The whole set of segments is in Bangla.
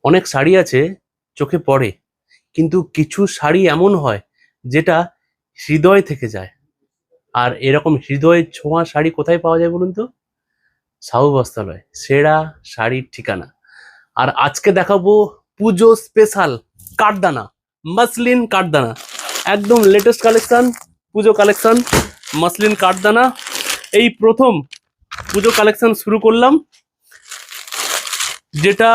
অনেক শাড়ি আছে চোখে পড়ে, কিন্তু কিছু শাড়ি এমন হয় যেটা হৃদয় থেকে যায়। আর এরকম হৃদয়ে ছোঁয়া শাড়ি কোথায় পাওয়া যায় বলুন তো? সাউ বস্ত্রালয়, সেরা শাড়ির ঠিকানা। আর আজকে দেখাবো পুজো স্পেশাল কাঠদানা, মাসলিন কাঠদানা, একদম লেটেস্ট কালেকশন, পুজো কালেকশন, মাসলিন কাঠদানা। এই প্রথম পুজো কালেকশন শুরু করলাম, যেটা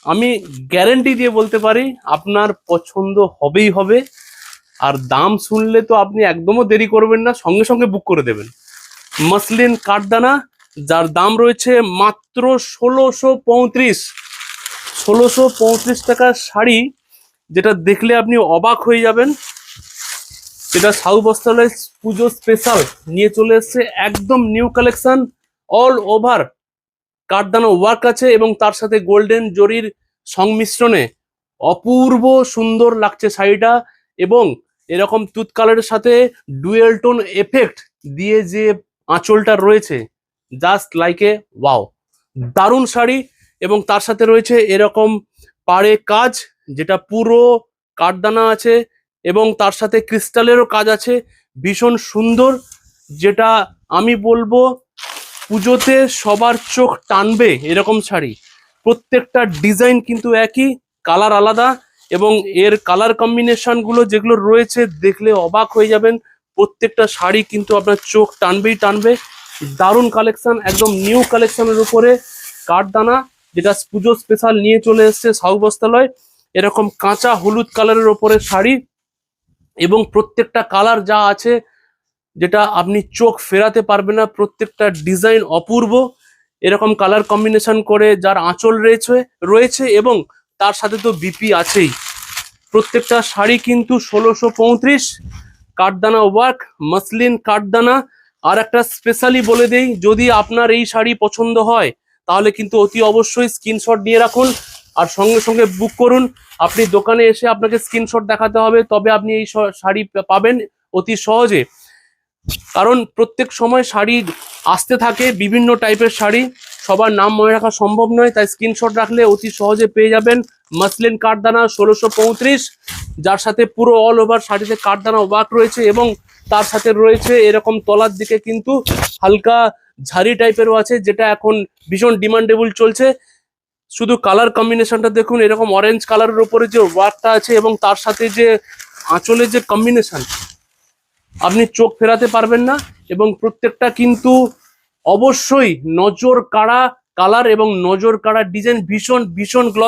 আমি গ্যারেন্টি দিয়ে বলতে পারি আপনার পছন্দ হবেই হবে। আর দাম শুনলে তো আপনি একদমও দেরি করবেন না, সঙ্গে সঙ্গে বুক করে দেবেন। মাসলিন কাঠদানা, যার দাম রয়েছে মাত্র ১৬৩৫। ১৬৩৫ টাকার শাড়ি, যেটা দেখলে আপনি অবাক হয়ে যাবেন। যেটা সাউ বস্ত্রালয় পুজো স্পেশাল নিয়ে চলে এসছে, একদম নিউ কালেকশন, অল ওভার কাঠদানা ওয়ার্ক আছে এবং তার সাথে গোল্ডেন জরির সংমিশ্রণে অপূর্ব সুন্দর লাগছে শাড়িটা। এবং এরকম তুত কালারের সাথে ডুয়েল টোন এফেক্ট দিয়ে যে আঁচলটা রয়েছে, জাস্ট লাইক এ ওয়াও, দারুণ শাড়ি। এবং তার সাথে রয়েছে এরকম পাড়ে কাজ, যেটা পুরো কাঠদানা আছে এবং তার সাথে ক্রিস্টালেরও কাজ আছে, ভীষণ সুন্দর। যেটা আমি বলবো পুজোতে সবার চোখ টানবে এরকম শাড়ি। প্রত্যেকটা ডিজাইন কিন্তু একই, কালার আলাদা, এবং এর কালার কম্বিনেশন গুলো যেগুলো রয়েছে দেখলে অবাক হয়ে যাবেন। প্রত্যেকটা শাড়ি কিন্তু আপনার চোখ টানবেই টানবে। দারুণ কালেকশন, একদম নিউ কালেকশনের উপরে কাঠদানা, যেটা পুজো স্পেশাল নিয়ে চলে এসছে সাউ বস্ত্রালয়। এরকম কাঁচা হলুদ কালারের ওপরে শাড়ি, এবং প্রত্যেকটা কালার যা আছে, যেটা আপনি চোখ ফেরাতে পারবে না, প্রত্যেকটা ডিজাইন অপূর্ব। এরকম কালার কম্বিনেশন করে যার আঁচল রয়েছে রয়েছে এবং তার সাথে তো বিপি আছেই। প্রত্যেকটা শাড়ি কিন্তু ১৬৩৫, কাঠদানা ওয়ার্ক, মাসলিন কাঠদানা। আর একটা স্পেশালি বলে দেই, যদি আপনার এই শাড়ি পছন্দ হয় তাহলে কিন্তু অতি অবশ্যই স্ক্রিনশট নিয়ে রাখুন আর সঙ্গে সঙ্গে বুক করুন। আপনি দোকানে এসে আপনাকে স্ক্রিনশট দেখাতে হবে, তবে আপনি এই শাড়ি পাবেন অতি সহজে। কারণ প্রত্যেক সময় শাড়ি আসতে থাকে, বিভিন্ন টাইপের শাড়ি, সবার নাম মনে রাখা সম্ভব নয়, তাই স্ক্রিনশট রাখলে অতি সহজে পেয়ে যাবেন মাসলিন কাঠদানা ১৬৩৫, যার সাথে পুরো অল ওভার শাড়িতে কাঠদানা ওয়ার্ক রয়েছে এবং তার সাথে রয়েছে এরকম তলার দিকে কিন্তু হালকা ঝাড়ি টাইপেরও আছে, যেটা এখন ভীষণ ডিমান্ডেবল চলছে। শুধু কালার কম্বিনেশনটা দেখুন, এরকম অরেঞ্জ কালারের উপরে যে ওয়ার্কটা আছে এবং তার সাথে যে আঁচলের যে কম্বিনেশন, আপনি চোখ ফেরাতে পারবেন না। এবং প্রত্যেকটা কিন্তু অবশ্যই নজর কাড়া কালার এবং নজর কাড়া ডিজাইন, ভীষণ ভীষণ গ্লস